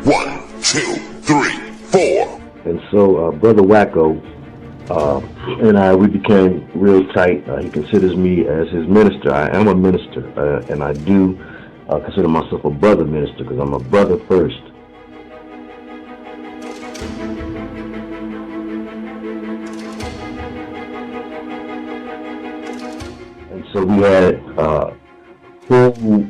One, two, three, four. And so Brother Wacko and I, we became real tight. He considers me as his minister. I am a minister, and I do consider myself a brother minister because I'm a brother first. And so we had a full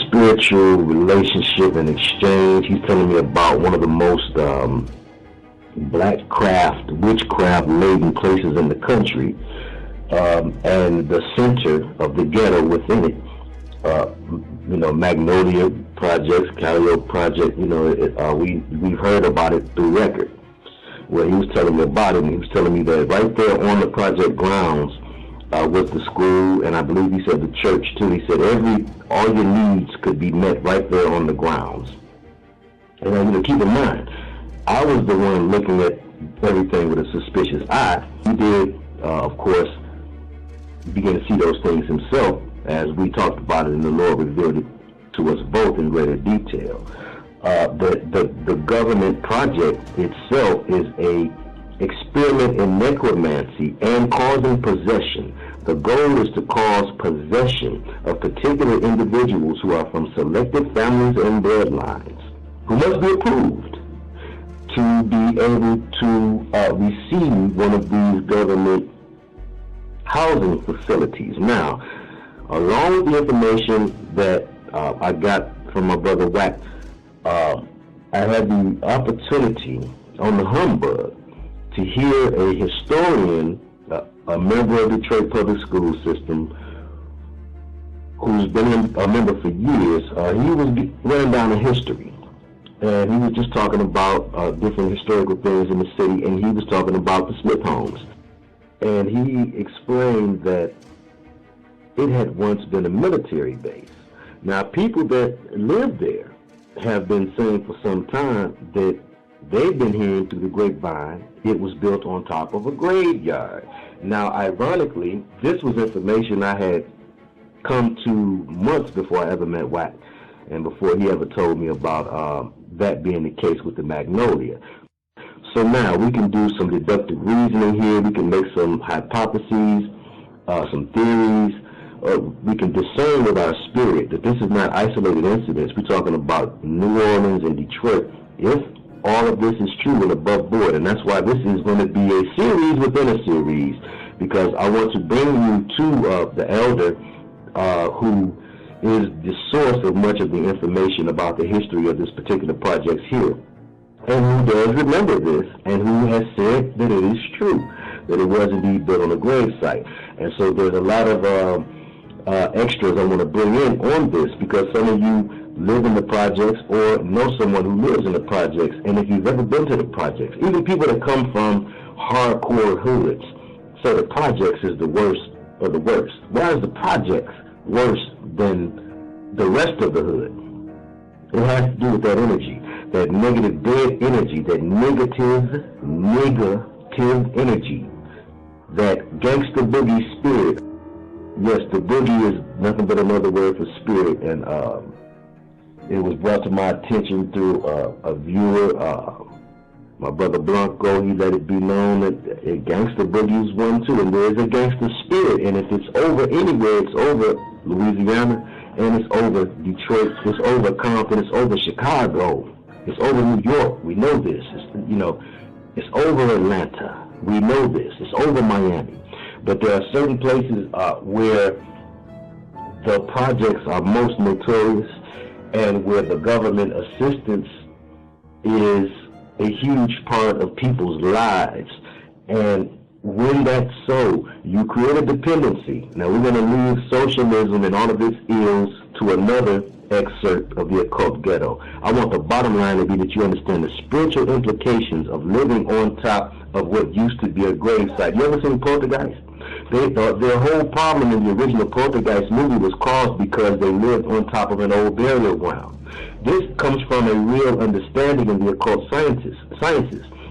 spiritual relationship and exchange. He's telling me about one of the most witchcraft-laden places in the country, and the center of the ghetto within it. Magnolia projects, Calio project. We've heard about it through record. Well, he was telling me about it, and he was telling me that right there on the project grounds was the school, and I believe he said the church too. He said all your needs could be met right there on the grounds. And keep in mind, I was the one looking at everything with a suspicious eye. He did, of course, begin to see those things himself as we talked about it, and the Lord revealed it to us both in greater detail. The government project itself is a experiment in necromancy and causing possession. The goal is to cause possession of particular individuals who are from selected families and bloodlines, who must be approved to be able to receive one of these government housing facilities. Now, along with the information that I got from my brother Wack, I had the opportunity on the humbug to hear a historian, a member of the Detroit Public School System, who's been a member for years. He was running down a history, and he was just talking about different historical things in the city, and he was talking about the Smith homes. And he explained that it had once been a military base. Now, people that live there have been saying for some time that they've been hearing through the grapevine it was built on top of a graveyard. Now, ironically, this was information I had come to months before I ever met Wack, and before he ever told me about that being the case with the Magnolia. So now we can do some deductive reasoning here. We can make some hypotheses, some theories. We can discern with our spirit that this is not isolated incidents. We're talking about New Orleans and Detroit. If all of this is true and above board, and that's why this is going to be a series within a series, because I want to bring you to the elder who is the source of much of the information about the history of this particular project here, and who does remember this, and who has said that it is true, that it was indeed built on a grave site. And so there's a lot of extras I want to bring in on this, because some of you live in the projects or know someone who lives in the projects, and if you've ever been to the projects, even people that come from hardcore hoods, say the projects is the worst of the worst. Why is the projects worse than the rest of the hood? It has to do with that energy, that negative dead energy, that negative energy, that gangster boogie spirit. Yes, the boogie is nothing but another word for spirit, and it was brought to my attention through a viewer, my brother Blanco. He let it be known that a gangster boogie is one too, and there is a gangster spirit, and if it's over anywhere, it's over Louisiana, and it's over Detroit, it's over Compton, it's over Chicago, it's over New York. We know this. It's over Atlanta. We know this. It's over Miami. But there are certain places where the projects are most notorious, and where the government assistance is a huge part of people's lives. And when that's so, you create a dependency. Now, we're going to leave socialism and all of its ills to another excerpt of the Occult Ghetto. I want the bottom line to be that you understand the spiritual implications of living on top of what used to be a gravesite. You ever seen Poltergeist? They thought their whole problem in the original Poltergeist movie was caused because they lived on top of an old burial ground. This comes from a real understanding in the occult sciences.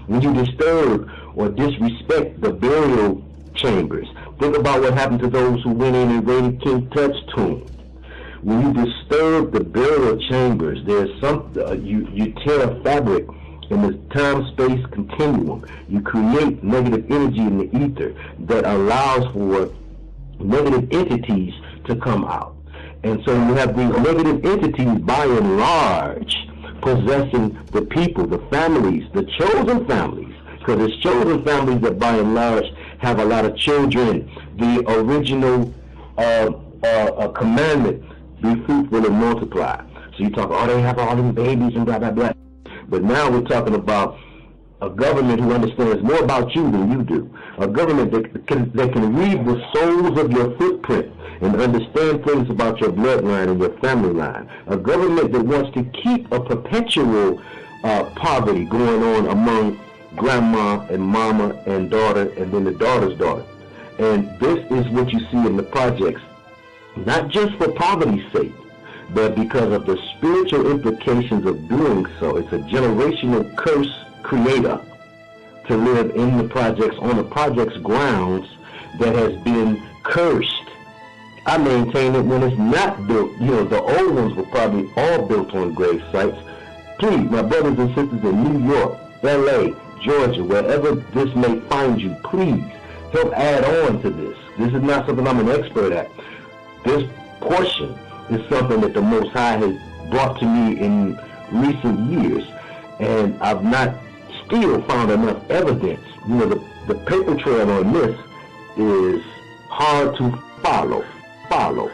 When you disturb or disrespect the burial chambers, think about what happened to those who went in and raided King Tut's tomb. When you disturb the burial chambers, there's you tear a fabric in the time-space continuum. You create negative energy in the ether that allows for negative entities to come out. And so you have these negative entities, by and large, possessing the people, the families, the chosen families, because it's chosen families that by and large have a lot of children. The original commandment, be fruitful and multiply. So you talk, oh, they have all these babies and blah, blah, blah. But now we're talking about a government who understands more about you than you do. A government that can read the souls of your footprint and understand things about your bloodline and your family line. A government that wants to keep a perpetual poverty going on among grandma and mama and daughter and then the daughter's daughter. And this is what you see in the projects, not just for poverty's sake, but because of the spiritual implications of doing so. It's a generational curse creator to live in the projects, on the project's grounds that has been cursed. I maintain that when it's not built, the old ones were probably all built on grave sites. Please, my brothers and sisters in New York, LA, Georgia, wherever this may find you, please help add on to this. This is not something I'm an expert at. This portion is something that the Most High has brought to me in recent years, and I've not still found enough evidence. The paper trail on this is hard to follow. Follow.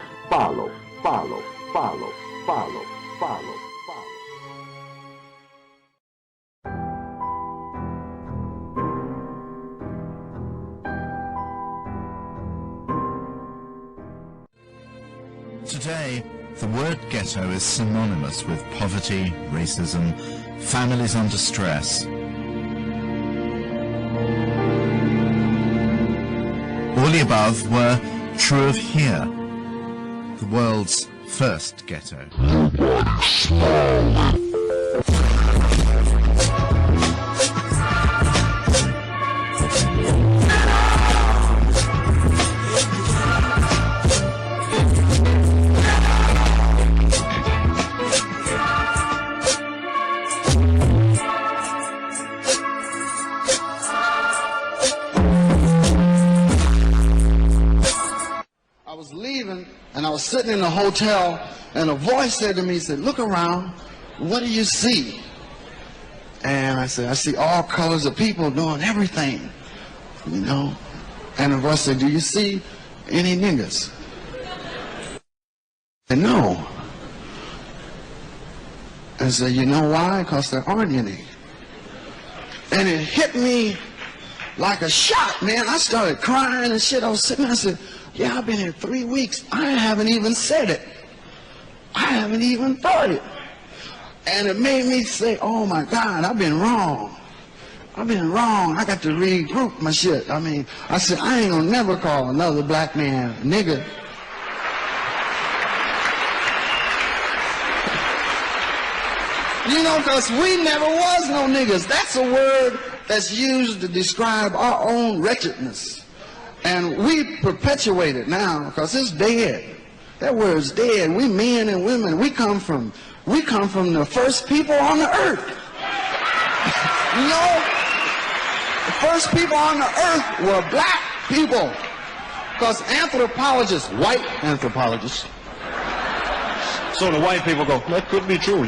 Today, the word ghetto is synonymous with poverty, racism, families under stress. All the above were true of here, the world's first ghetto. And I was sitting in a hotel, and a voice said to me, said, look around, what do you see? And I said, I see all colors of people doing everything, And the voice said, do you see any niggas? And no. And I said, you know why? Because there aren't any. And it hit me like a shot, man. I started crying and shit. I was sitting there, I said, yeah, I've been here 3 weeks. I haven't even said it. I haven't even thought it. And it made me say, oh my God, I've been wrong. I got to regroup my shit. I said, I ain't gonna never call another black man a nigga. Because we never was no niggas. That's a word that's used to describe our own wretchedness. And we perpetuate it now because it's dead. That word's dead. We men and women, we come from the first people on the earth. The first people on the earth were black people. Because anthropologists, white anthropologists. So the white people go, that could be true,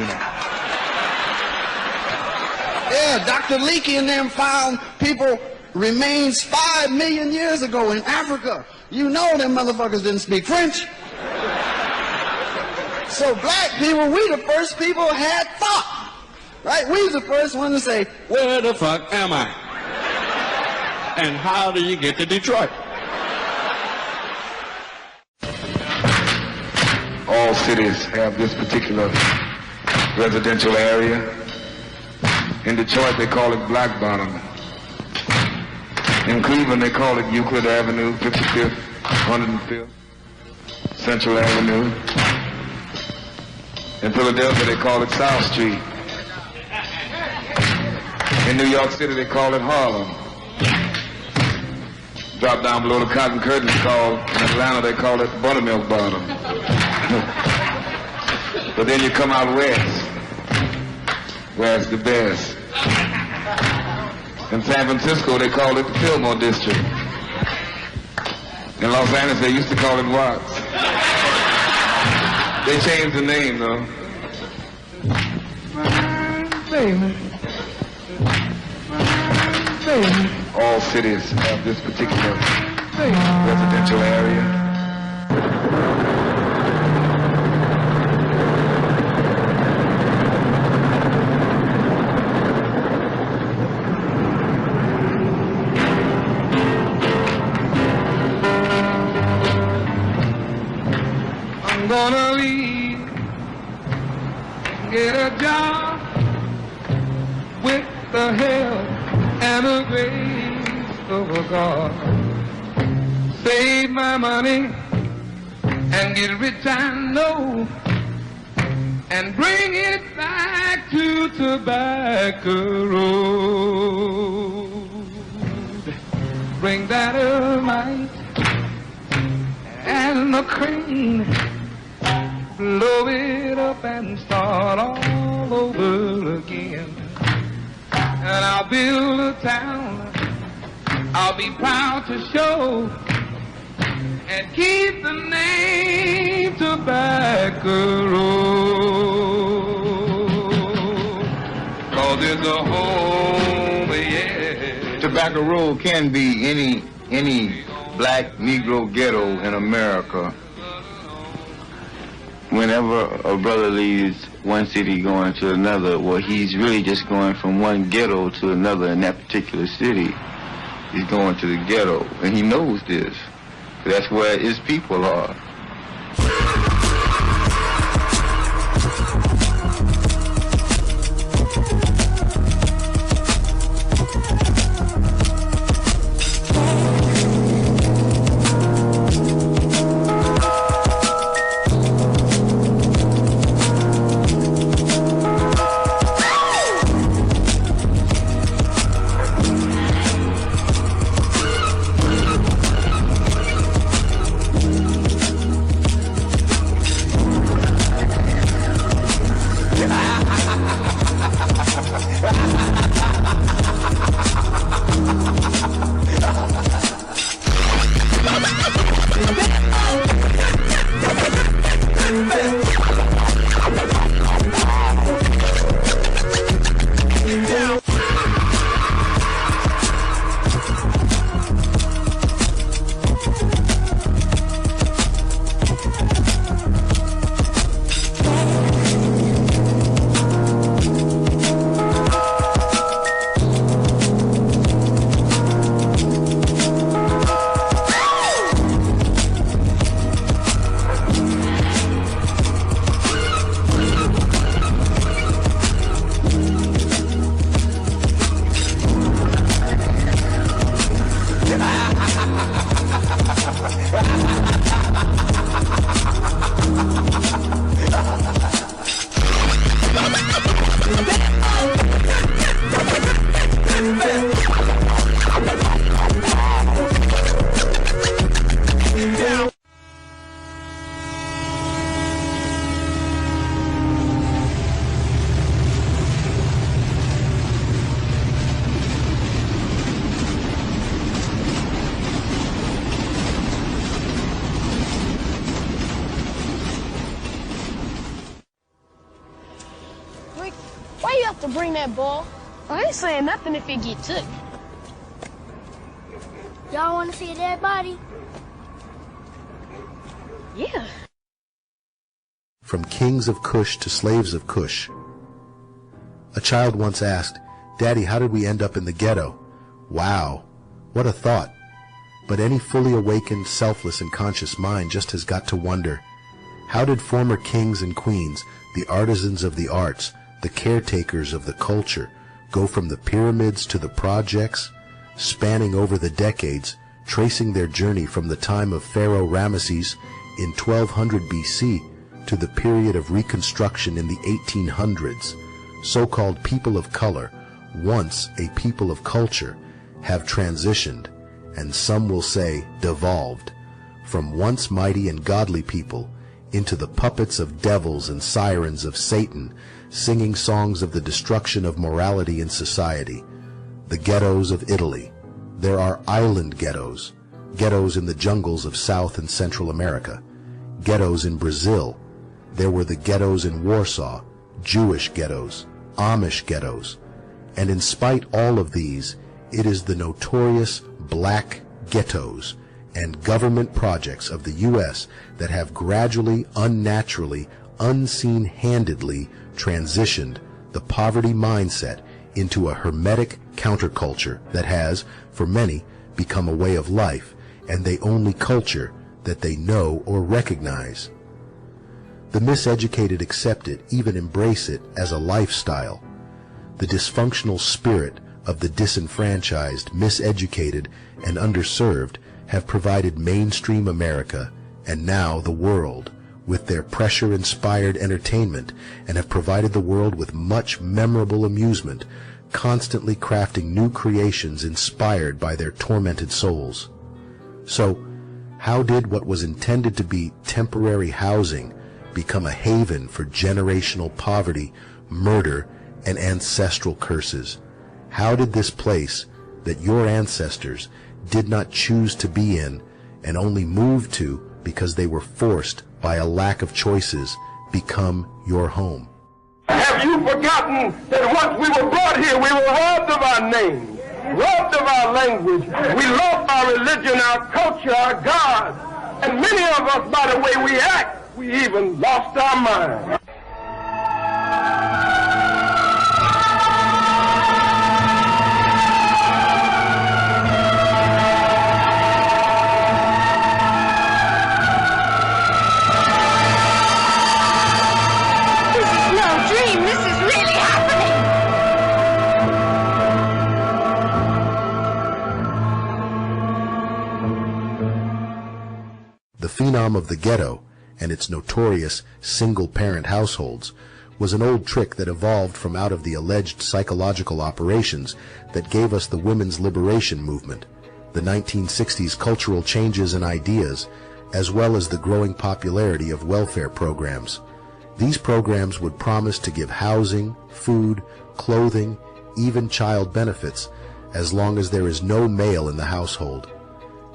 Yeah, Dr. Leakey and them found people remains 5 million years ago in Africa. Them motherfuckers didn't speak French. So black people, we the first people had thought. Right? We was the first one to say, where the fuck am I? And how do you get to Detroit? All cities have this particular residential area. In Detroit, they call it Black Bottom. In Cleveland, they call it Euclid Avenue, 55th, 105th, Central Avenue. In Philadelphia, they call it South Street. In New York City, they call it Harlem. Drop down below the Cotton Curtain, called in Atlanta, they call it Buttermilk Bottom. But then you come out west, where it's the best. In San Francisco, they call it the Fillmore District. In Los Angeles, they used to call it Watts. They changed the name, though. Baby. All cities have this particular residential area. I'm gonna leave, get a job with the help and the grace of a God. Save my money and get rich, I know, and bring it back to Tobacco Road. Bring that light and the crane, blow it up and start all over again. And I'll build a town I'll be proud to show, and keep the name Tobacco Road, 'cause it's a home, yeah. Tobacco Road can be any black Negro ghetto in America. Whenever a brother leaves one city going to another, well, he's really just going from one ghetto to another in that particular city. He's going to the ghetto, and he knows this. That's where his people are. Why you have to bring that ball? I ain't saying nothing if it get took. Y'all want to see a dead body? Yeah. From kings of Kush to slaves of Kush. A child once asked, "Daddy, how did we end up in the ghetto?" Wow, what a thought. But any fully awakened, selfless, and conscious mind just has got to wonder, how did former kings and queens, the artisans of the arts, the caretakers of the culture, go from the pyramids to the projects, spanning over the decades, tracing their journey from the time of Pharaoh Ramesses in 1200 BC to the period of Reconstruction in the 1800s, so-called people of color, once a people of culture, have transitioned, and some will say devolved, from once mighty and godly people into the puppets of devils and sirens of Satan, singing songs of the destruction of morality in society. The ghettos of Italy. There are island ghettos, ghettos in the jungles of South and Central America, ghettos in Brazil. There were the ghettos in Warsaw, Jewish ghettos, Amish ghettos. And in spite all of these, it is the notorious black ghettos and government projects of the U.S. that have gradually, unnaturally, unseen-handedly transitioned the poverty mindset into a hermetic counterculture that has, for many, become a way of life, and the only culture that they know or recognize. The miseducated accept it, even embrace it as a lifestyle. The dysfunctional spirit of the disenfranchised, miseducated, and underserved have provided mainstream America, and now the world, with their pressure-inspired entertainment, and have provided the world with much memorable amusement, constantly crafting new creations inspired by their tormented souls. So, how did what was intended to be temporary housing become a haven for generational poverty, murder, and ancestral curses? How did this place that your ancestors did not choose to be in and only moved to because they were forced by a lack of choices become your home? Have you forgotten that once we were brought here, we were robbed of our name, robbed of our language, we lost our religion, our culture, our God, and many of us, by the way we act, we even lost our mind. The phenom of the ghetto and its notorious single-parent households was an old trick that evolved from out of the alleged psychological operations that gave us the women's liberation movement, the 1960s cultural changes and ideas, as well as the growing popularity of welfare programs. These programs would promise to give housing, food, clothing, even child benefits, as long as there is no male in the household.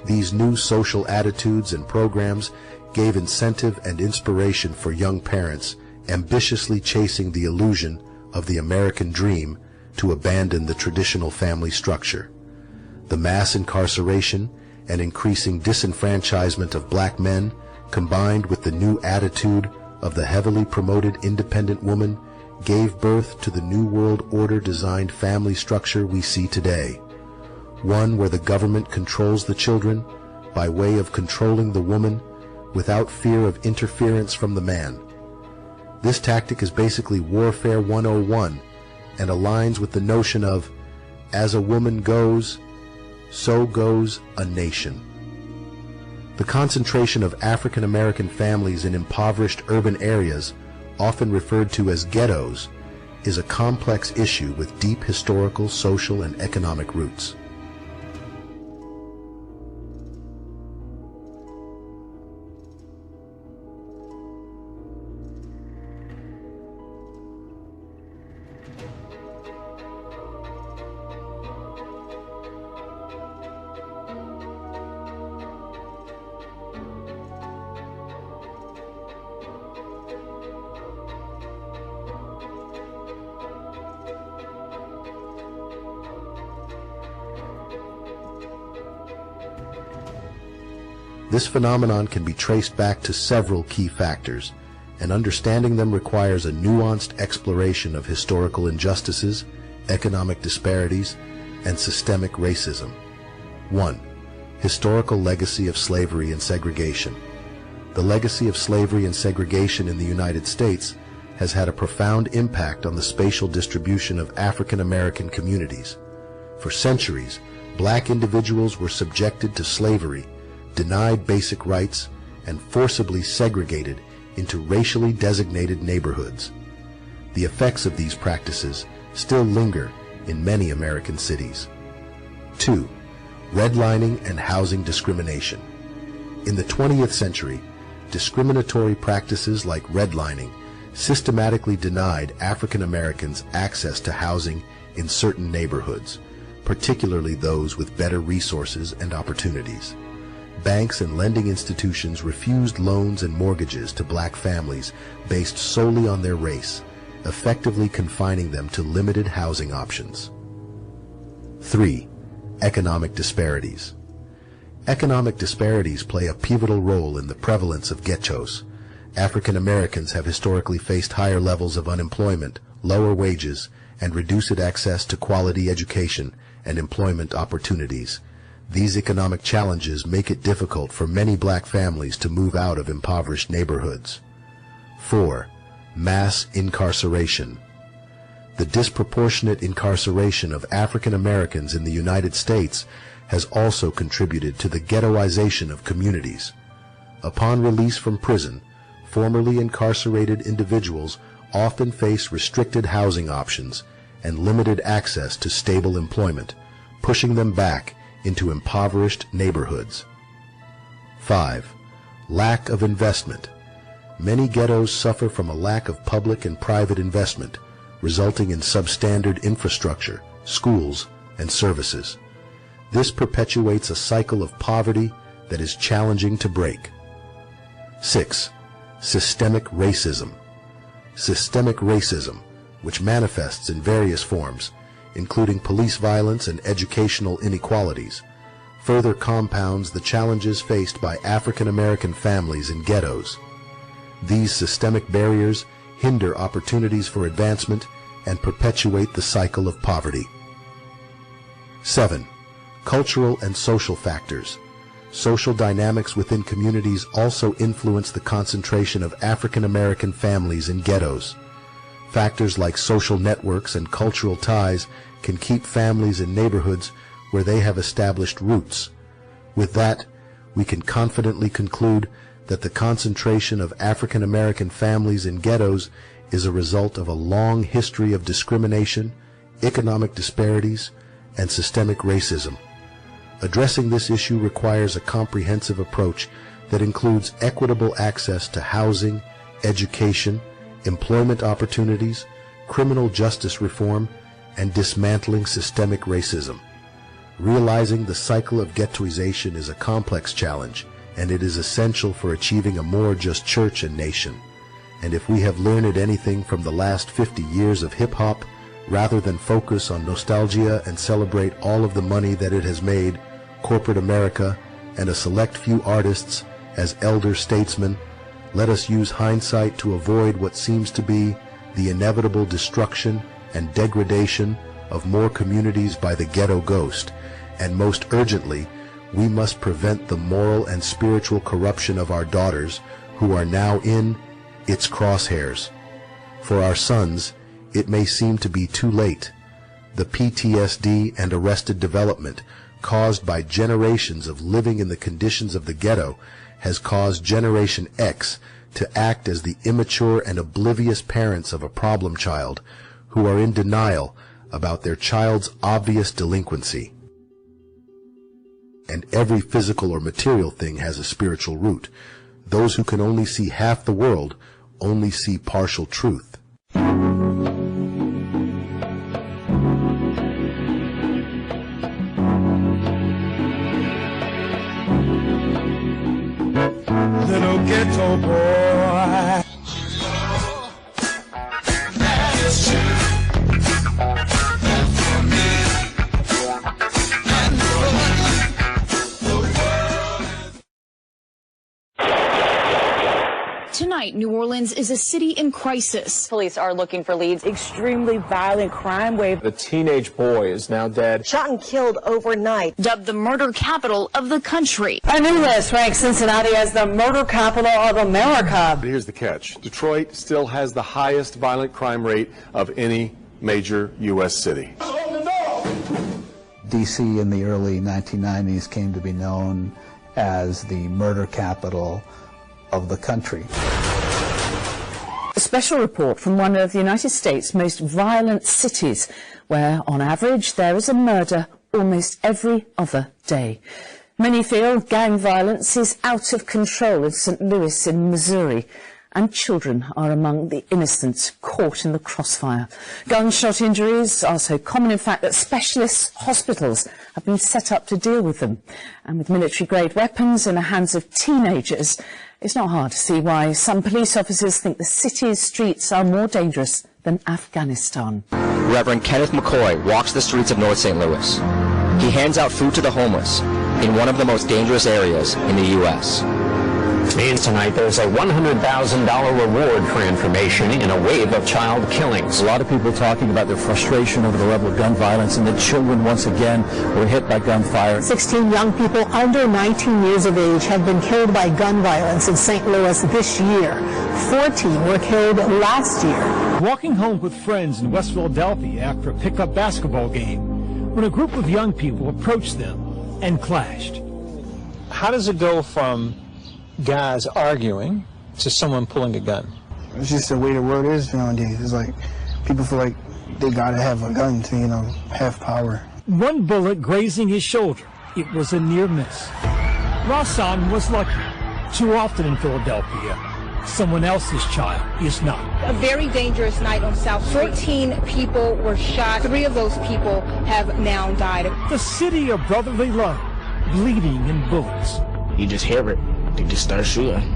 These new social attitudes and programs gave incentive and inspiration for young parents ambitiously chasing the illusion of the American dream to abandon the traditional family structure. The mass incarceration and increasing disenfranchisement of black men, combined with the new attitude of the heavily promoted independent woman, gave birth to the New World Order designed family structure we see today. One where the government controls the children by way of controlling the woman without fear of interference from the man. This tactic is basically Warfare 101 and aligns with the notion of, as a woman goes, so goes a nation. The concentration of African American families in impoverished urban areas, often referred to as ghettos, is a complex issue with deep historical, social, and economic roots. This phenomenon can be traced back to several key factors, and understanding them requires a nuanced exploration of historical injustices, economic disparities, and systemic racism. 1. Historical legacy of slavery and segregation. The legacy of slavery and segregation in the United States has had a profound impact on the spatial distribution of African American communities. For centuries, black individuals were subjected to slavery, denied basic rights, and forcibly segregated into racially designated neighborhoods. The effects of these practices still linger in many American cities. 2. Redlining and housing discrimination. In the 20th century, discriminatory practices like redlining systematically denied African Americans access to housing in certain neighborhoods, particularly those with better resources and opportunities. Banks and lending institutions refused loans and mortgages to black families based solely on their race, effectively confining them to limited housing options. 3. Economic disparities. Economic disparities play a pivotal role in the prevalence of ghettos. African Americans have historically faced higher levels of unemployment, lower wages, and reduced access to quality education and employment opportunities. These economic challenges make it difficult for many black families to move out of impoverished neighborhoods. 4. Mass incarceration. The disproportionate incarceration of African Americans in the United States has also contributed to the ghettoization of communities. Upon release from prison, formerly incarcerated individuals often face restricted housing options and limited access to stable employment, pushing them back into impoverished neighborhoods. 5. Lack of investment. Many ghettos suffer from a lack of public and private investment, resulting in substandard infrastructure, schools, and services. This perpetuates a cycle of poverty that is challenging to break. 6. Systemic racism. Systemic racism, which manifests in various forms, including police violence and educational inequalities, further compounds the challenges faced by African American families in ghettos. These systemic barriers hinder opportunities for advancement and perpetuate the cycle of poverty. 7. Cultural and social factors. Social dynamics within communities also influence the concentration of African American families in ghettos. Factors like social networks and cultural ties can keep families in neighborhoods where they have established roots. With that, we can confidently conclude that the concentration of African American families in ghettos is a result of a long history of discrimination, economic disparities, and systemic racism. Addressing this issue requires a comprehensive approach that includes equitable access to housing, education, employment opportunities, criminal justice reform, and dismantling systemic racism. Realizing the cycle of ghettoization is a complex challenge, and it is essential for achieving a more just church and nation. And if we have learned anything from the last 50 years of hip-hop, rather than focus on nostalgia and celebrate all of the money that it has made, corporate America, and a select few artists as elder statesmen, let us use hindsight to avoid what seems to be the inevitable destruction and degradation of more communities by the ghetto ghost, and most urgently, we must prevent the moral and spiritual corruption of our daughters who are now in its crosshairs. For our sons, it may seem to be too late. The PTSD and arrested development caused by generations of living in the conditions of the ghetto has caused Generation X to act as the immature and oblivious parents of a problem child who are in denial about their child's obvious delinquency. And every physical or material thing has a spiritual root. Those who can only see half the world only see partial truth. Little ghetto boy. Tonight, New Orleans is a city in crisis. Police are looking for leads. Extremely violent crime wave. The teenage boy is now dead. Shot and killed overnight. Dubbed the murder capital of the country. A new list ranks Cincinnati as the murder capital of America. But here's the catch. Detroit still has the highest violent crime rate of any major U.S. city. D.C. in the early 1990s came to be known as the murder capital of the country. A special report from one of the United States' most violent cities, where, on average, there is a murder almost every other day. Many feel gang violence is out of control in St. Louis in Missouri, and children are among the innocent caught in the crossfire. Gunshot injuries are so common, in fact, that specialist hospitals have been set up to deal with them. And with military-grade weapons in the hands of teenagers, it's not hard to see why some police officers think the city's streets are more dangerous than Afghanistan. Reverend Kenneth McCoy walks the streets of North St. Louis. He hands out food to the homeless in one of the most dangerous areas in the U.S. And tonight there's a $100,000 reward for information in a wave of child killings. A lot of people talking about their frustration over the level of gun violence, and that children once again were hit by gunfire. 16 young people under 19 years of age have been killed by gun violence in St. Louis this year. 14 were killed last year. Walking home with friends in West Philadelphia after a pickup basketball game when a group of young people approached them and clashed. How does it go from guys arguing to someone pulling a gun? It's just the way the world is nowadays. It's like people feel like they gotta have a gun to, have power. One bullet grazing his shoulder. It was a near miss. Rasan was lucky. Too often in Philadelphia, someone else's child is not. A very dangerous night on South Street. 14 people were shot. 3 of those people have now died. The city of brotherly love, bleeding in bullets. You just hear it. They just start shooting.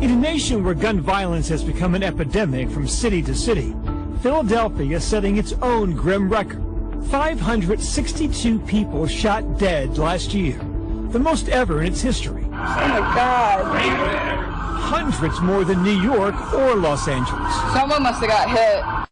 In a nation where gun violence has become an epidemic from city to city, Philadelphia is setting its own grim record. 562 people shot dead last year, the most ever in its history. Oh my God. Hundreds more than New York or Los Angeles. Someone must have got hit.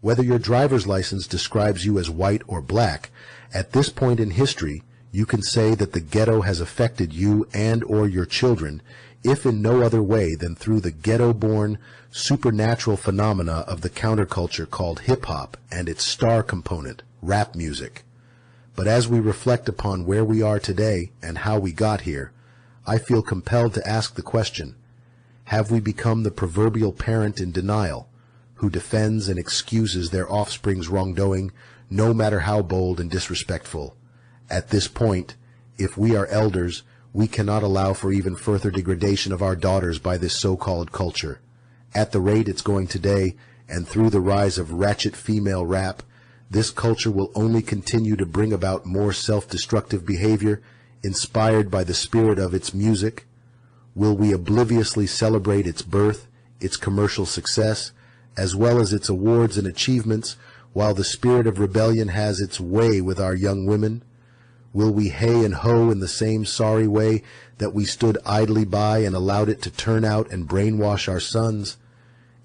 Whether your driver's license describes you as white or black, at this point in history, you can say that the ghetto has affected you and or your children, if in no other way than through the ghetto-born, supernatural phenomena of the counterculture called hip-hop and its star component, rap music. But as we reflect upon where we are today and how we got here, I feel compelled to ask the question, have we become the proverbial parent in denial, who defends and excuses their offspring's wrongdoing, no matter how bold and disrespectful? At this point, if we are elders, we cannot allow for even further degradation of our daughters by this so-called culture. At the rate it's going today, and through the rise of ratchet female rap, this culture will only continue to bring about more self-destructive behavior, inspired by the spirit of its music. Will we obliviously celebrate its birth, its commercial success, as well as its awards and achievements, while the spirit of rebellion has its way with our young women? Will we hey and ho in the same sorry way that we stood idly by and allowed it to turn out and brainwash our sons?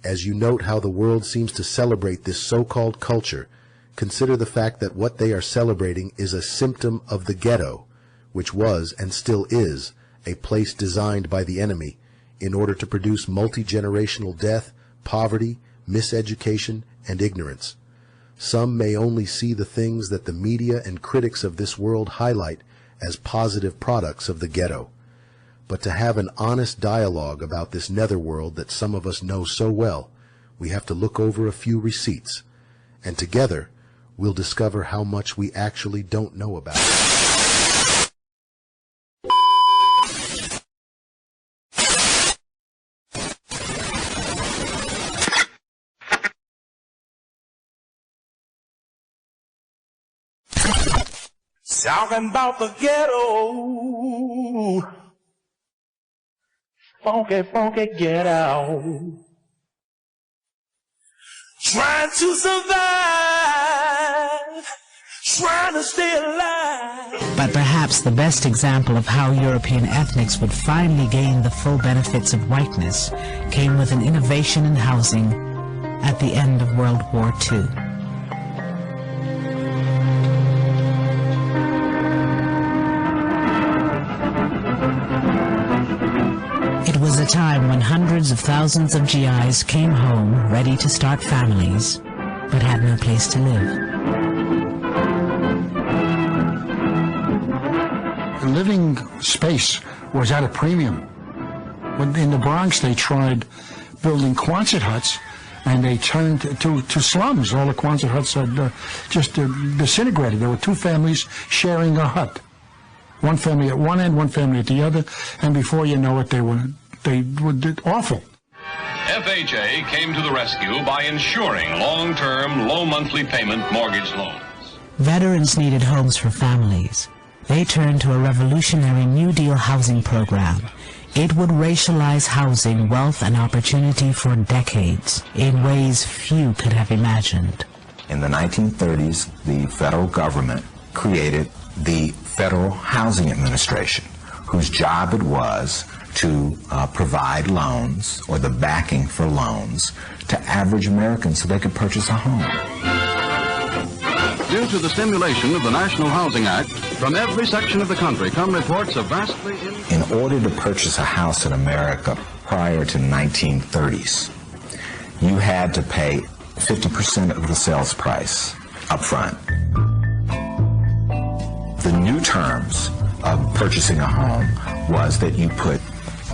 As you note how the world seems to celebrate this so-called culture, consider the fact that what they are celebrating is a symptom of the ghetto, which was and still is a place designed by the enemy in order to produce multi-generational death, poverty, miseducation, and ignorance. Some may only see the things that the media and critics of this world highlight as positive products of the ghetto. But to have an honest dialogue about this netherworld that some of us know so well, we have to look over a few receipts, and together we'll discover how much we actually don't know about it. Talking about the ghetto, funky, funky ghetto. Trying to survive, trying to stay alive. But perhaps the best example of how European ethnics would finally gain the full benefits of whiteness came with an innovation in housing at the end of World War II. It was a time when hundreds of thousands of GIs came home ready to start families, but had no place to live. The living space was at a premium. In the Bronx, they tried building Quonset huts, and they turned to slums. All the Quonset huts had just disintegrated. There were two families sharing a hut. One family at one end, one family at the other, and before you know it, they were awful. FHA came to the rescue by ensuring long-term, low monthly payment mortgage loans. Veterans needed homes for families. They turned to a revolutionary New Deal housing program. It would racialize housing, wealth, and opportunity for decades in ways few could have imagined. In the 1930s, the federal government created the Federal Housing Administration, whose job it was to provide loans, or the backing for loans, to average Americans so they could purchase a home. Due to the stimulation of the National Housing Act, from every section of the country come reports of vastly... In order to purchase a house in America prior to the 1930s, you had to pay 50% of the sales price up front. The new terms of purchasing a home was that you put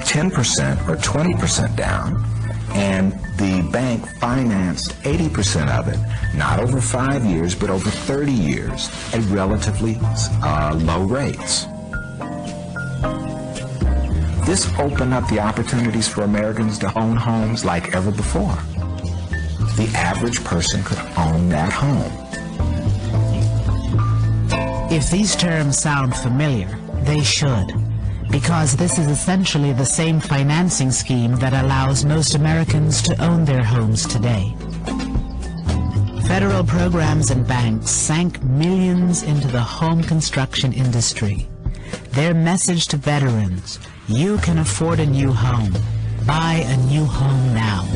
10% or 20% down, and the bank financed 80% of it, not over 5 years, but over 30 years at relatively low rates. This opened up the opportunities for Americans to own homes like ever before. The average person could own that home. If these terms sound familiar, they should, because this is essentially the same financing scheme that allows most Americans to own their homes today. Federal programs and banks sank millions into the home construction industry. Their message to veterans: you can afford a new home. Buy a new home now.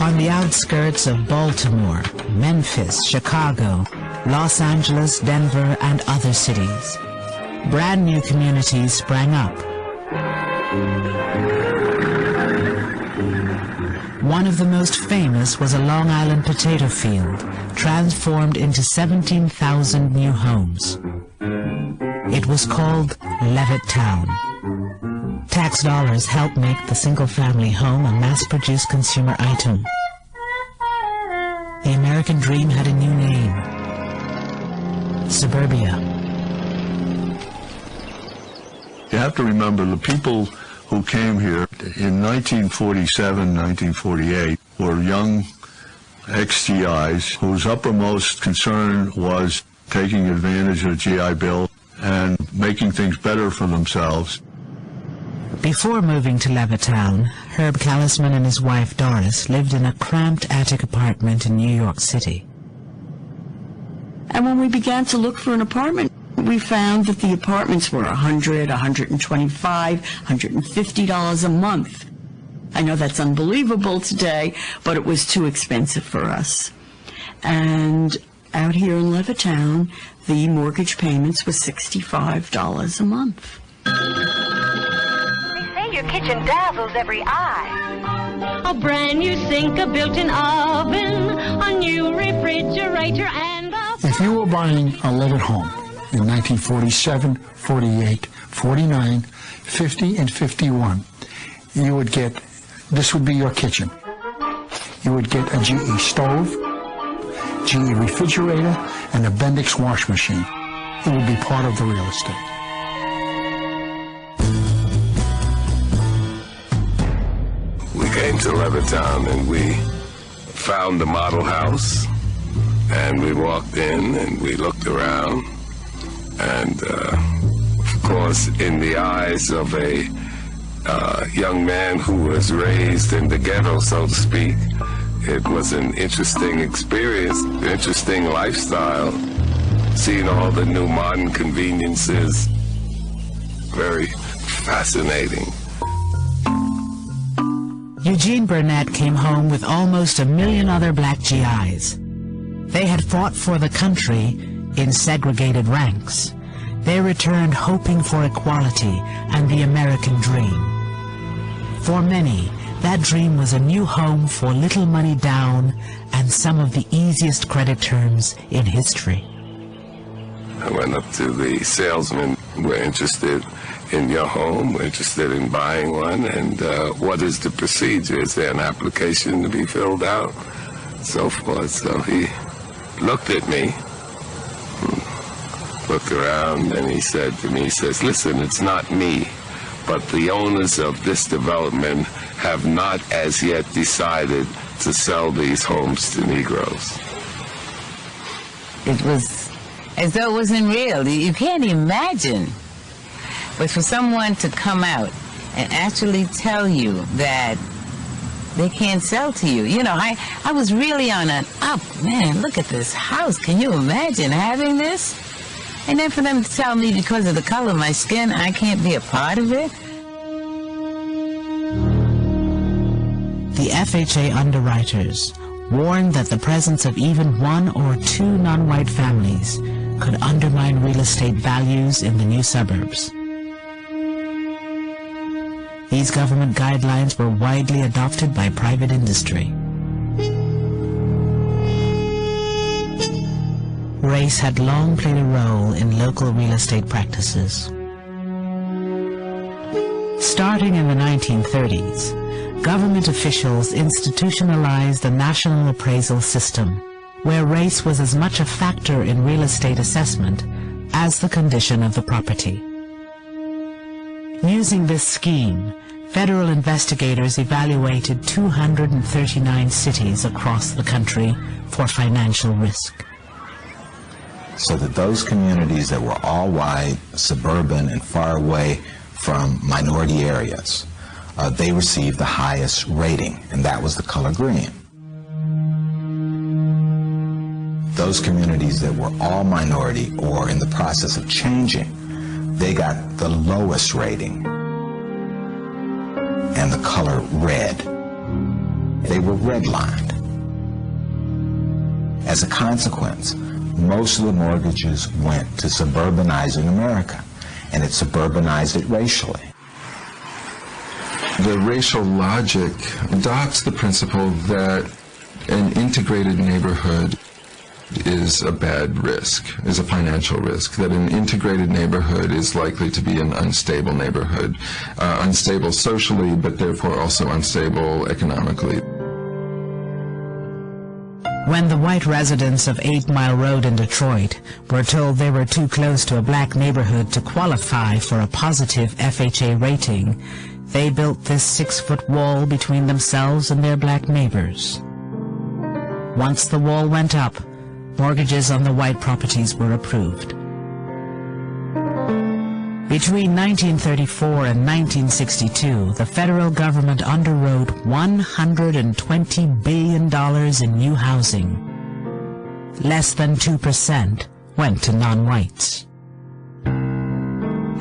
On the outskirts of Baltimore, Memphis, Chicago, Los Angeles, Denver, and other cities, brand new communities sprang up. One of the most famous was a Long Island potato field, transformed into 17,000 new homes. It was called Levittown. Tax dollars helped make the single-family home a mass-produced consumer item. The American dream had a new name: suburbia. You have to remember the people who came here in 1947, 1948 were young ex-GIs whose uppermost concern was taking advantage of the GI Bill and making things better for themselves. Before moving to Levittown, Herb Callisman and his wife Doris lived in a cramped attic apartment in New York City. And when we began to look for an apartment, we found that the apartments were $100, $125, $150 a month. I know that's unbelievable today, but it was too expensive for us. And out here in Levittown, the mortgage payments were $65 a month. Your kitchen dazzles every eye. A brand new sink, a built-in oven, a new refrigerator, and a... If you were buying a Levitt home in 1947, 48, 49, 50, and 51, you would get, this would be your kitchen. You would get a GE stove, GE refrigerator, and a Bendix wash machine. It would be part of the real estate. Came to Levittown and we found the model house, and we walked in and we looked around, and of course in the eyes of a young man who was raised in the ghetto, so to speak, it was an interesting experience, interesting lifestyle, seeing all the new modern conveniences, very fascinating. Eugene Burnett came home with almost 1 million other black GIs. They had fought for the country in segregated ranks. They returned hoping for equality and the American dream. For many, that dream was a new home for little money down and some of the easiest credit terms in history. I went up to the salesman. We're interested in your home. We're interested in buying one. And what is the procedure? Is there an application to be filled out? So forth. So he looked at me, looked around, and he said to me, he says, listen, it's not me, but the owners of this development have not as yet decided to sell these homes to Negroes. It was as though it wasn't real. You can't imagine. But for someone to come out and actually tell you that they can't sell to you. You know, I was really on an up. Man, look at this house. Can you imagine having this? And then for them to tell me because of the color of my skin, I can't be a part of it. The FHA underwriters warned that the presence of even one or two non-white families could undermine real estate values in the new suburbs. These government guidelines were widely adopted by private industry. Race had long played a role in local real estate practices. Starting in the 1930s, government officials institutionalized the national appraisal system, where race was as much a factor in real estate assessment as the condition of the property. Using this scheme, federal investigators evaluated 239 cities across the country for financial risk. So that those communities that were all white, suburban, and far away from minority areas, they received the highest rating, and that was the color green. Those communities that were all minority or in the process of changing, they got the lowest rating, and the color red. They were redlined. As a consequence, most of the mortgages went to suburbanizing America, and it suburbanized it racially. The racial logic adopts the principle that an integrated neighborhood is a bad risk, is a financial risk, that an integrated neighborhood is likely to be an unstable neighborhood, unstable socially, but therefore also unstable economically. When the white residents of 8 Mile Road in Detroit were told they were too close to a black neighborhood to qualify for a positive FHA rating, they built this 6-foot wall between themselves and their black neighbors. Once the wall went up, mortgages on the white properties were approved. Between 1934 and 1962, the federal government underwrote $120 billion in new housing. Less than 2% went to non-whites.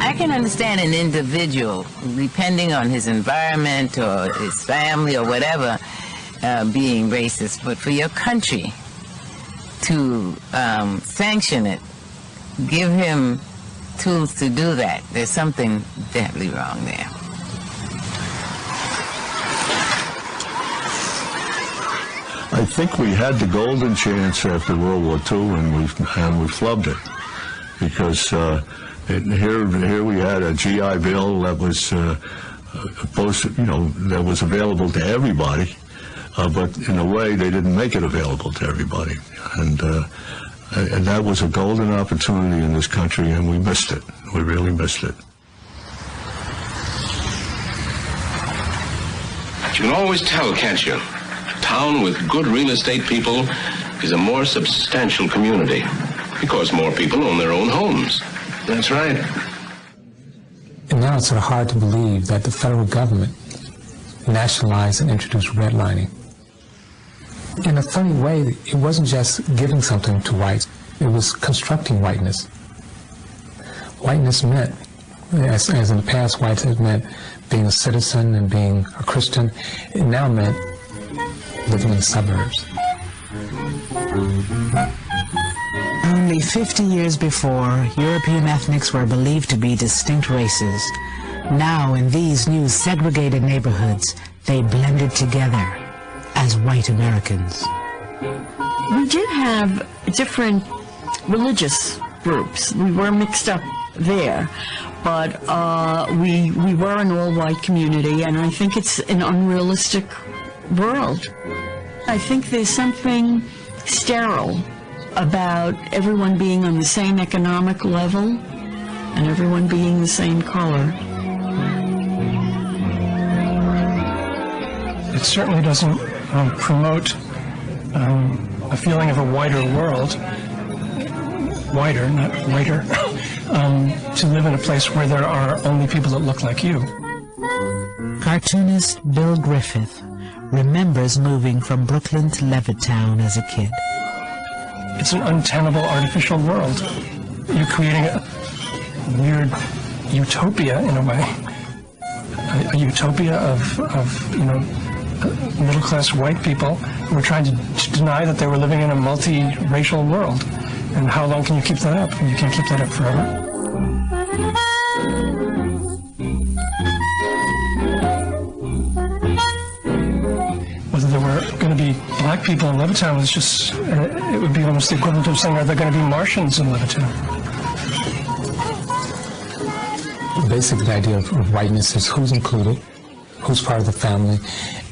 I can understand an individual, depending on his environment or his family or whatever, being racist, but for your country to sanction it, give him tools to do that, there's something deadly wrong there. I think we had the golden chance after World War II, and we flubbed it, because here we had a GI Bill that was that was available to everybody, but in a way they didn't make it available to everybody, and that was a golden opportunity in this country, and we missed it. We really missed it. You can always tell, can't you? A town with good real estate people is a more substantial community because more people own their own homes. That's right. And now it's sort of hard to believe that the federal government nationalized and introduced redlining. In a funny way, it wasn't just giving something to whites, it was constructing whiteness. Whiteness meant, as in the past whites had meant being a citizen and being a Christian, it now meant living in the suburbs. Only 50 years before, European ethnics were believed to be distinct races. Now, in these new segregated neighborhoods, they blended together as white Americans. We did have different religious groups. We were mixed up there, but we were an all-white community, and I think it's an unrealistic world. I think there's something sterile about everyone being on the same economic level and everyone being the same color. It certainly doesn't promote a feeling of a wider world, wider, not whiter, to live in a place where there are only people that look like you. Cartoonist Bill Griffith remembers moving from Brooklyn to Levittown as a kid. It's an untenable artificial world. You're creating a weird utopia in a way. A utopia of middle-class white people who were trying to deny that they were living in a multi-racial world. And how long can you keep that up? You can't keep that up forever. Whether there were going to be black people in Levittown was just, it would be almost the equivalent of saying, are there going to be Martians in Levittown? Basically, the idea of whiteness is who's included, who's part of the family,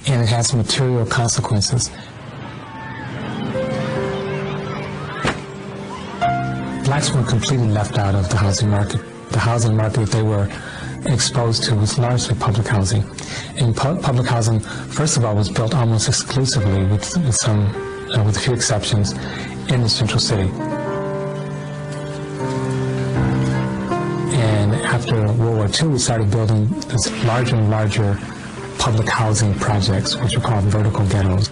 and it has material consequences. Blacks were completely left out of the housing market. The housing market that they were exposed to was largely public housing. And public housing, first of all, was built almost exclusively, with a few exceptions, in the central city. And after World War II, we started building this larger and larger public housing projects, which were called vertical ghettos.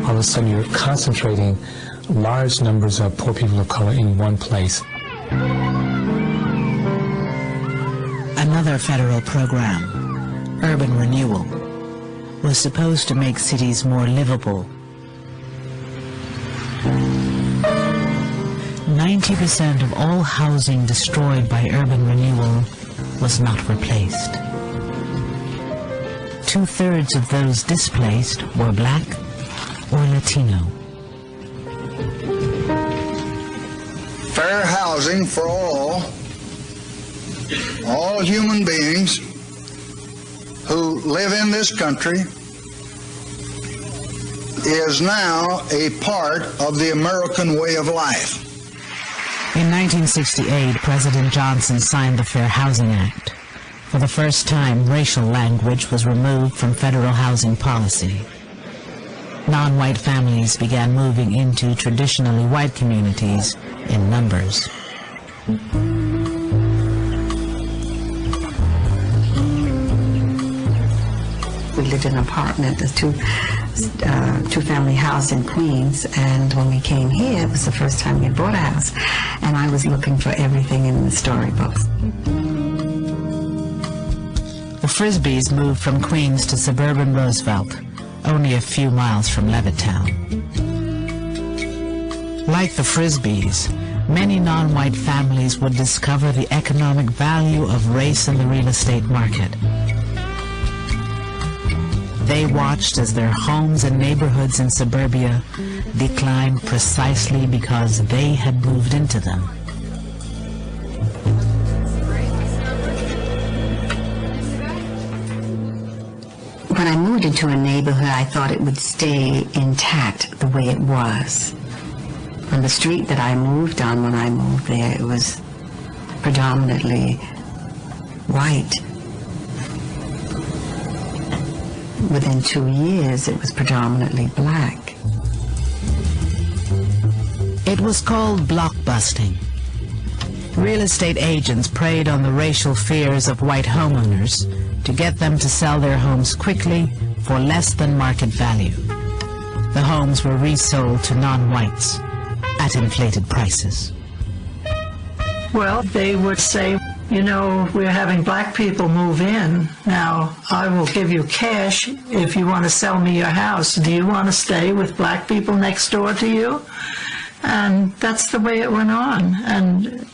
All of a sudden, you're concentrating large numbers of poor people of color in one place. Another federal program, urban renewal, was supposed to make cities more livable. 90% of all housing destroyed by urban renewal was not replaced. 2/3 of those displaced were black or Latino. Fair housing for all human beings who live in this country is now a part of the American way of life. In 1968, President Johnson signed the Fair Housing Act. For the first time, racial language was removed from federal housing policy. Non-white families began moving into traditionally white communities in numbers. We lived in an apartment, a two-family house in Queens, and when we came here, it was the first time we had bought a house, and I was looking for everything in the storybooks. The Frisbees moved from Queens to suburban Roosevelt, only a few miles from Levittown. Like the Frisbees, many non-white families would discover the economic value of race in the real estate market. They watched as their homes and neighborhoods in suburbia declined precisely because they had moved into them. When I moved into a neighborhood, I thought it would stay intact the way it was. On the street that I moved on when I moved there, it was predominantly white. Within 2 years, it was predominantly black. It was called blockbusting. Real estate agents preyed on the racial fears of white homeowners to get them to sell their homes quickly for less than market value. The homes were resold to non-whites at inflated prices. Well, they would say, you know, we're having black people move in. Now, I will give you cash if you want to sell me your house. Do you want to stay with black people next door to you? And that's the way it went on. And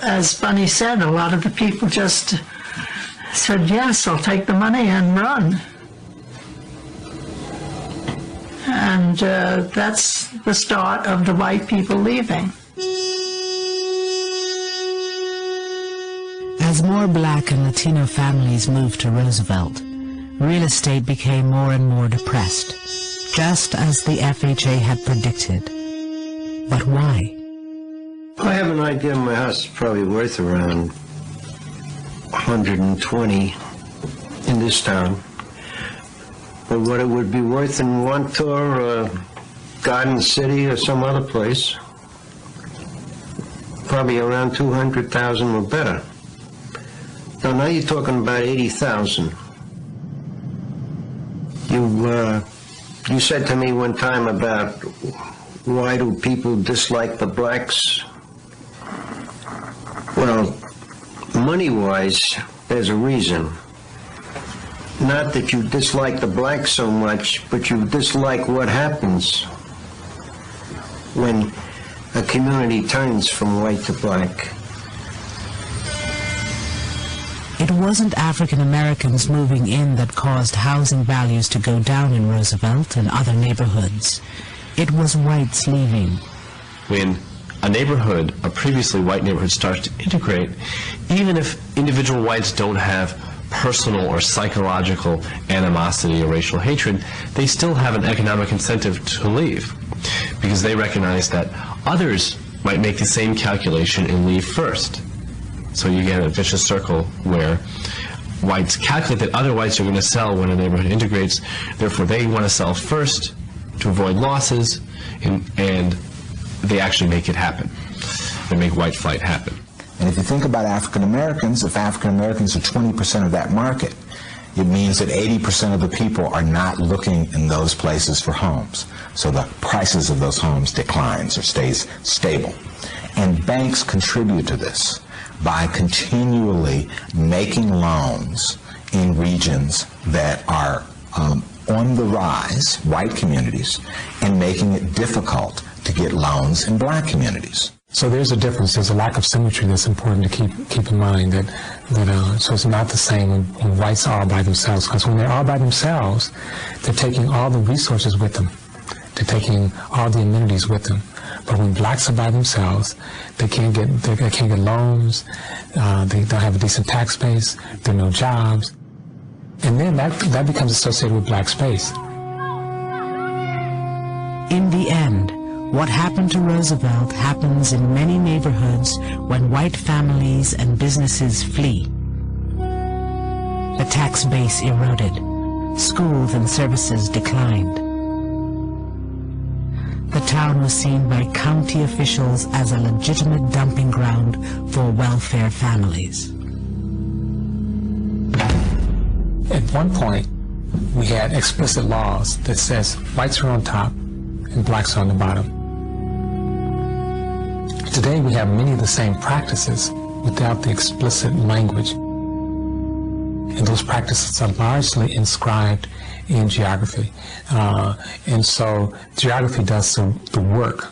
as Bunny said, a lot of the people just said, yes, I'll take the money and run. And that's the start of the white people leaving. As more black and Latino families moved to Roosevelt, real estate became more and more depressed, just as the FHA had predicted. But why? I have an idea my house is probably worth around 120 in this town. But what it would be worth in Wantor or Garden City or some other place, probably around 200,000 or better. Now you're talking about 80,000. You said to me one time about why do people dislike the blacks? Well, money-wise, there's a reason. Not that you dislike the blacks so much, but you dislike what happens when a community turns from white to black. It wasn't African Americans moving in that caused housing values to go down in Roosevelt and other neighborhoods. It was whites leaving. When a neighborhood, a previously white neighborhood, starts to integrate, even if individual whites don't have personal or psychological animosity or racial hatred, they still have an economic incentive to leave because they recognize that others might make the same calculation and leave first. So you get a vicious circle where whites calculate that other whites are going to sell when a neighborhood integrates, therefore they want to sell first to avoid losses, and they actually make it happen. They make white flight happen. And if you think about African Americans, if African Americans are 20% of that market, it means that 80% of the people are not looking in those places for homes. So the prices of those homes declines or stays stable. And banks contribute to this by continually making loans in regions that are on the rise, white communities, and making it difficult to get loans in black communities. So there's a difference. There's a lack of symmetry that's important to keep in mind. So it's not the same when whites are all by themselves, because when they're all by themselves, they're taking all the resources with them. They're taking all the amenities with them. But when blacks are by themselves, they can't get loans. They don't have a decent tax base. There are no jobs, and then that becomes associated with black space. In the end, what happened to Roosevelt happens in many neighborhoods when white families and businesses flee. The tax base eroded. Schools and services declined. The town was seen by county officials as a legitimate dumping ground for welfare families. At one point, we had explicit laws that says whites are on top and blacks are on the bottom. Today we have many of the same practices without the explicit language. And those practices are largely inscribed in geography. And so geography does the work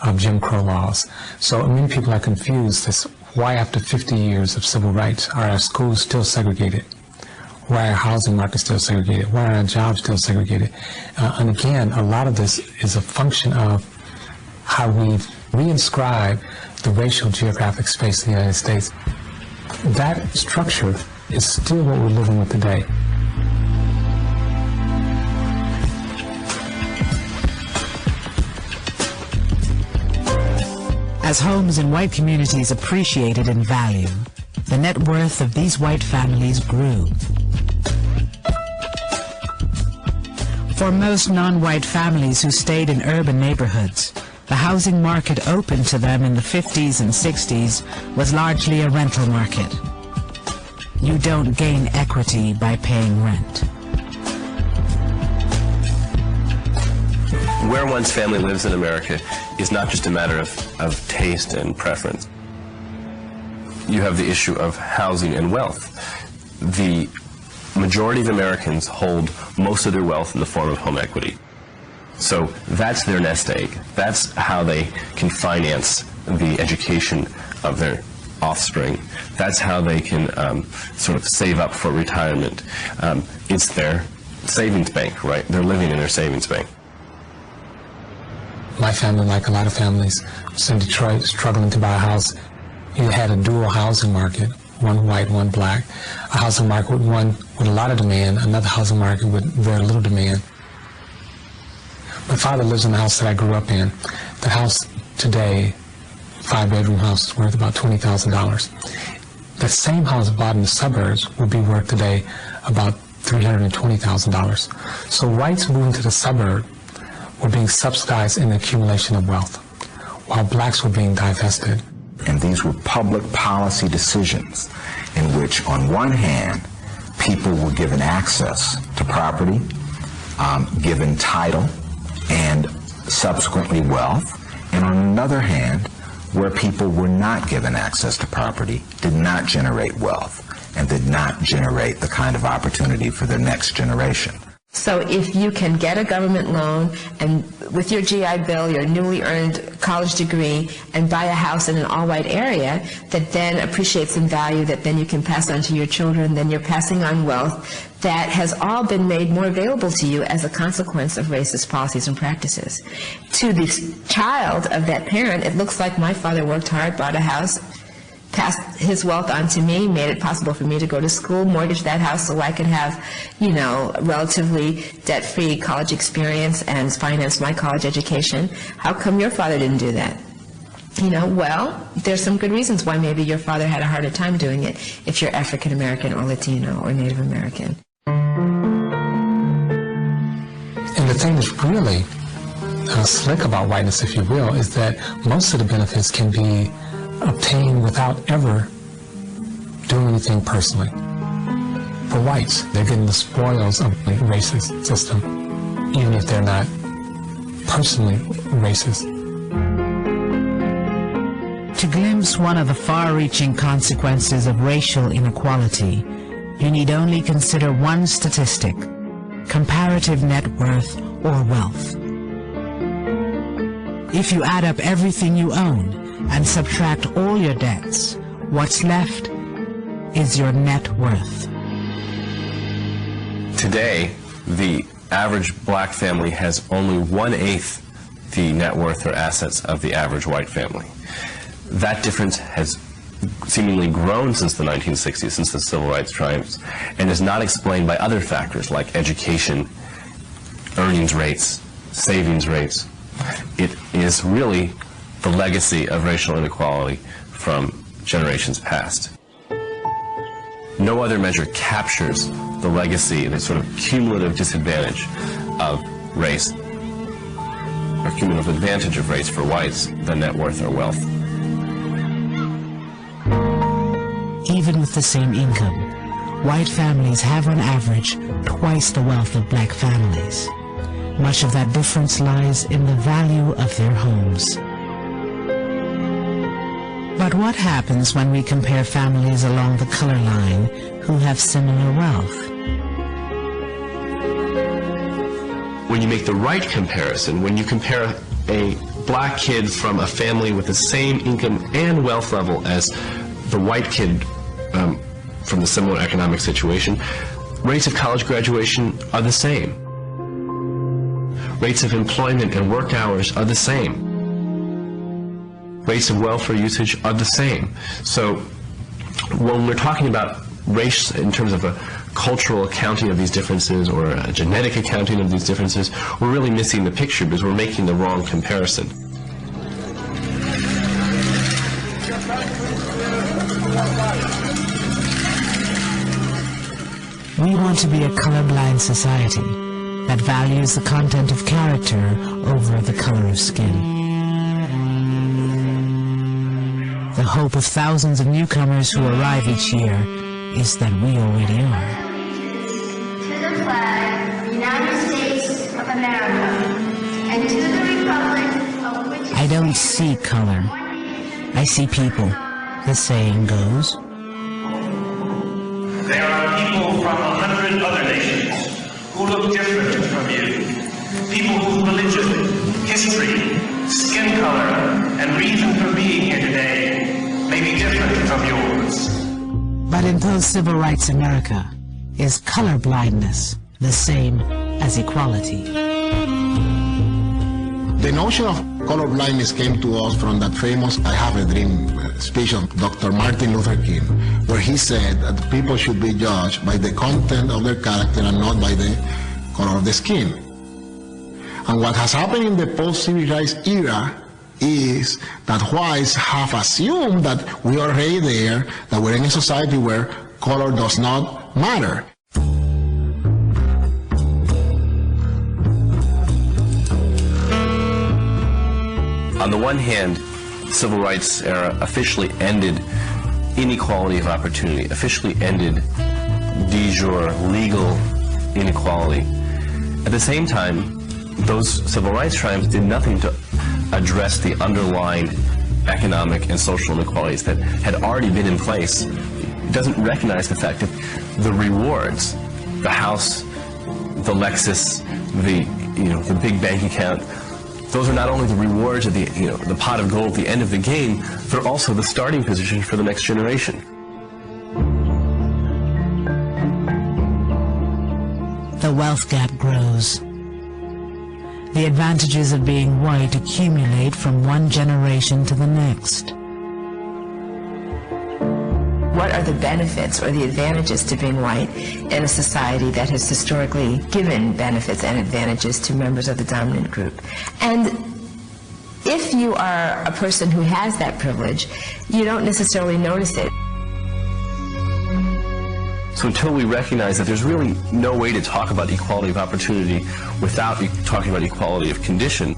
of Jim Crow laws. So many people are confused as why after 50 years of civil rights are our schools still segregated? Why are housing markets still segregated? Why are our jobs still segregated? And again, a lot of this is a function of how we've reinscribed the racial geographic space of the United States. That structure is still what we're living with today. As homes in white communities appreciated in value, the net worth of these white families grew. For most non-white families who stayed in urban neighborhoods, the housing market open to them in the 50s and 60s was largely a rental market. You don't gain equity by paying rent. Where one's family lives in America is not just a matter of taste and preference. You have the issue of housing and wealth. The majority of Americans hold most of their wealth in the form of home equity. So that's their nest egg. That's how they can finance the education of their offspring. That's how they can sort of save up for retirement. It's their savings bank, right? They're living in their savings bank. My family, like a lot of families, was in Detroit struggling to buy a house. You had a dual housing market, one white, one black. A housing market with one with a lot of demand, another housing market with very little demand. My father lives in the house that I grew up in. The house today, 5-bedroom house, is worth about $20,000. The same house bought in the suburbs would be worth today about $320,000. So whites moving to the suburb were being subsidized in the accumulation of wealth, while blacks were being divested. And these were public policy decisions in which, on one hand, people were given access to property, given title, and subsequently wealth, and on another hand, where people were not given access to property, did not generate wealth, and did not generate the kind of opportunity for the next generation. So if you can get a government loan and with your GI Bill, your newly earned college degree, and buy a house in an all-white area that then appreciates in value, that then you can pass on to your children, then you're passing on wealth that has all been made more available to you as a consequence of racist policies and practices. To the child of that parent, it looks like my father worked hard, bought a house, passed his wealth on to me, made it possible for me to go to school, mortgage that house so I could have, you know, relatively debt-free college experience and finance my college education. How come your father didn't do that? You know, well, there's some good reasons why maybe your father had a harder time doing it if you're African American or Latino or Native American. And the thing that's really slick about whiteness, if you will, is that most of the benefits can be obtained without ever doing anything personally. For whites, they're getting the spoils of the racist system, even if they're not personally racist. To glimpse one of the far-reaching consequences of racial inequality, you need only consider one statistic: comparative net worth or wealth. If you add up everything you own and subtract all your debts, what's left is your net worth. Today, the average black family has only 1/8 the net worth or assets of the average white family. That difference has seemingly grown since the 1960s, since the civil rights triumphs, and is not explained by other factors like education, earnings rates, savings rates. It is really the legacy of racial inequality from generations past. No other measure captures the legacy, the sort of cumulative disadvantage of race, or cumulative advantage of race for whites than net worth or wealth. Even with the same income, white families have on average twice the wealth of black families. Much of that difference lies in the value of their homes. But what happens when we compare families along the color line who have similar wealth? When you make the right comparison, when you compare a black kid from a family with the same income and wealth level as the white kid from the similar economic situation, rates of college graduation are the same. Rates of employment and work hours are the same. Rates of welfare usage are the same. So when we're talking about race in terms of a cultural accounting of these differences or a genetic accounting of these differences, we're really missing the picture because we're making the wrong comparison. We want to be a colorblind society that values the content of character over the color of skin. The hope of thousands of newcomers who arrive each year is that we already are. To the flag, United States of America, and to the republic of which... I don't see color. I see people, the saying goes. There are people from 100 other nations who look different from you. People whose religion, history, skin color, and reason for being here today may be different from yours. But in post-civil rights America, is color blindness the same as equality? The notion of colorblindness came to us from that famous I Have a Dream speech of Dr. Martin Luther King, where he said that people should be judged by the content of their character and not by the color of the skin. And what has happened in the post-civil rights era is that whites have assumed that we are already there, that we're in a society where color does not matter. On the one hand, the civil rights era officially ended inequality of opportunity, officially ended de jure legal inequality. At the same time, those civil rights triumphs did nothing to address the underlying economic and social inequalities that had already been in place. It doesn't recognize the fact that the rewards, the house, the Lexus, the big bank account, those are not only the rewards of the pot of gold at the end of the game, they're also the starting position for the next generation. The wealth gap grows. The advantages of being white accumulate from one generation to the next. What are the benefits or the advantages to being white in a society that has historically given benefits and advantages to members of the dominant group? And if you are a person who has that privilege, you don't necessarily notice it. So until we recognize that there's really no way to talk about equality of opportunity without talking about equality of condition,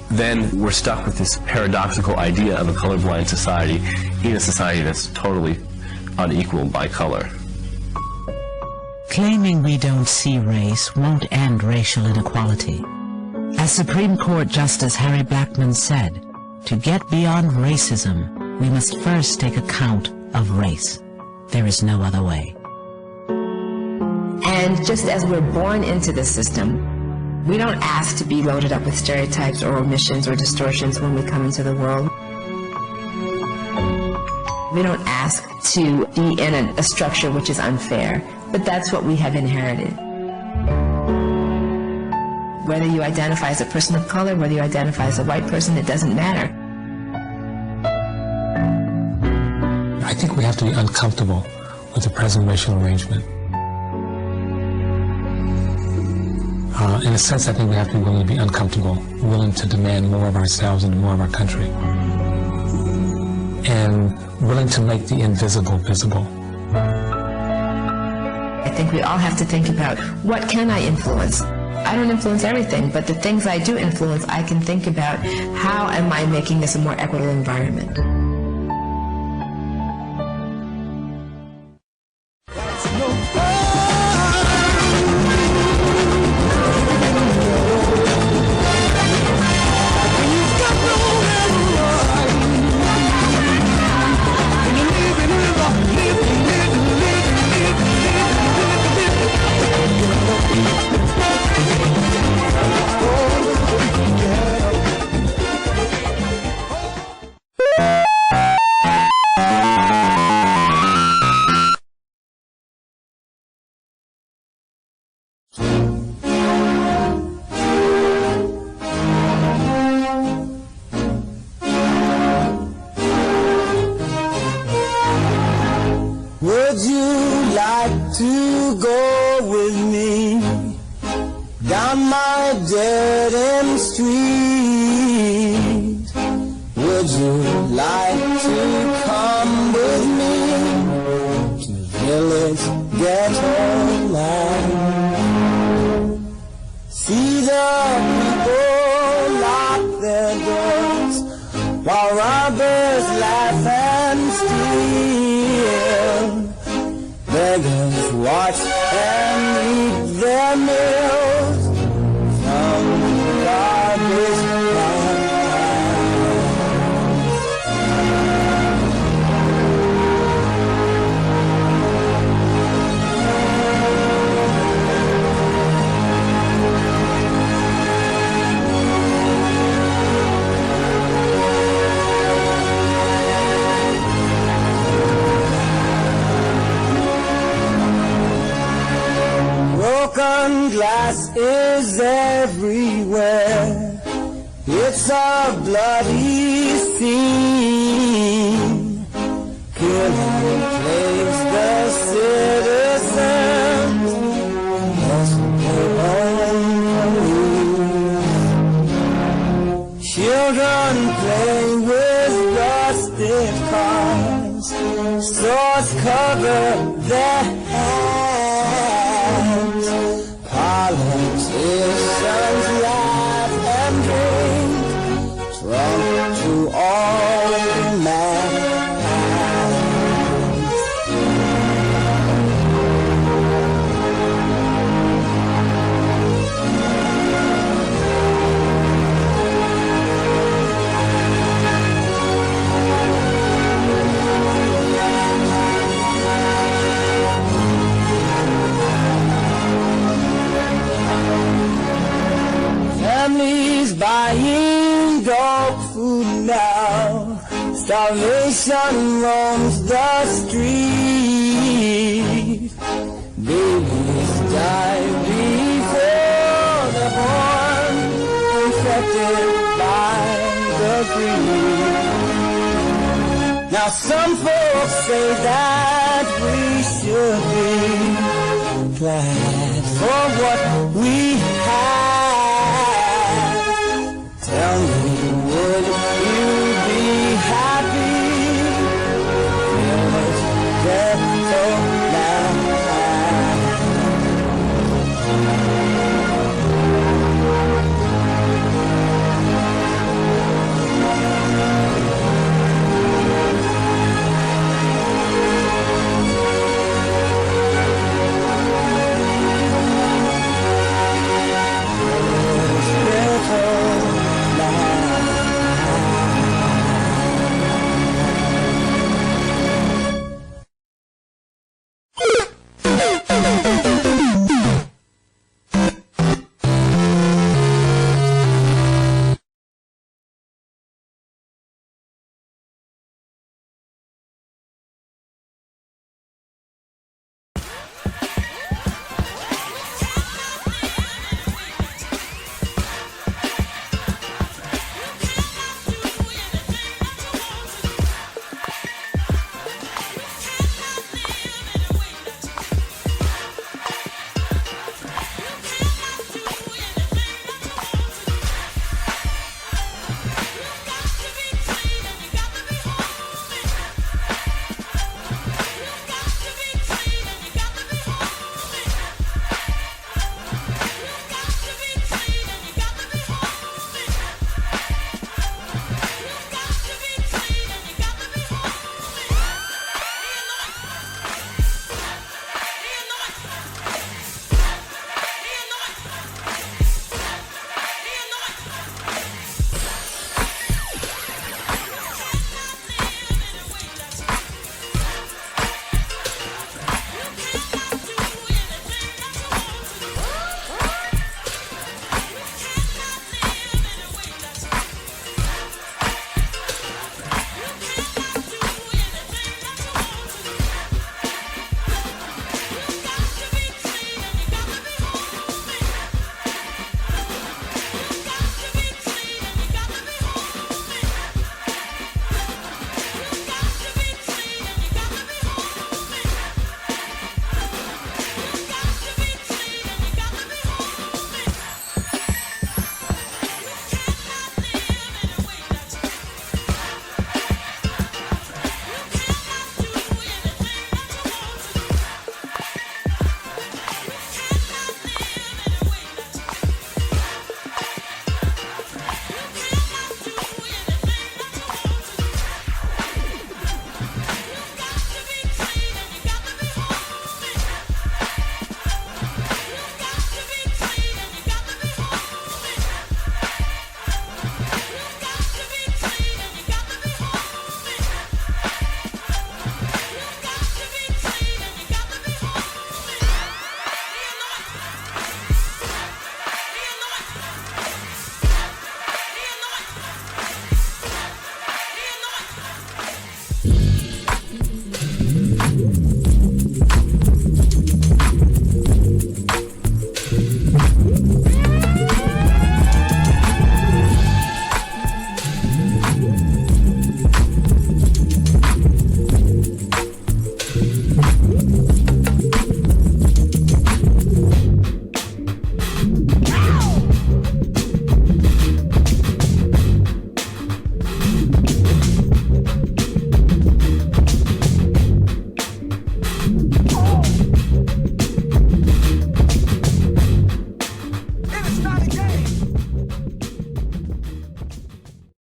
then we're stuck with this paradoxical idea of a colorblind society in a society that's totally unequal by color. Claiming we don't see race won't end racial inequality. As Supreme Court Justice Harry Blackmun said, to get beyond racism, we must first take account of race. There is no other way. And just as we're born into the system, we don't ask to be loaded up with stereotypes or omissions or distortions when we come into the world. We don't ask to be in a structure which is unfair, but that's what we have inherited. Whether you identify as a person of color, whether you identify as a white person, it doesn't matter. I think we have to be uncomfortable with the present racial arrangement. In a sense, I think we have to be willing to be uncomfortable, willing to demand more of ourselves and more of our country, and willing to make the invisible visible. I think we all have to think about, what can I influence? I don't influence everything, but the things I do influence, I can think about, how am I making this a more equitable environment? Would you like to go with me down my dead end street? Would you like to come with me to village ghetto land? See the people lock their doors while robbers laugh and steal. Beggars watch and eat their meals from garbage bloody scene. Killing plagues the citizens, lost their own police. Children play with rusted cars, swords cover their hands. Politicians laugh and drink, drunk to all demands. Families buying dog food now. Starvation roams the street. Babies die before they're born, infected by the greed. Now some folks say that we should be glad for what we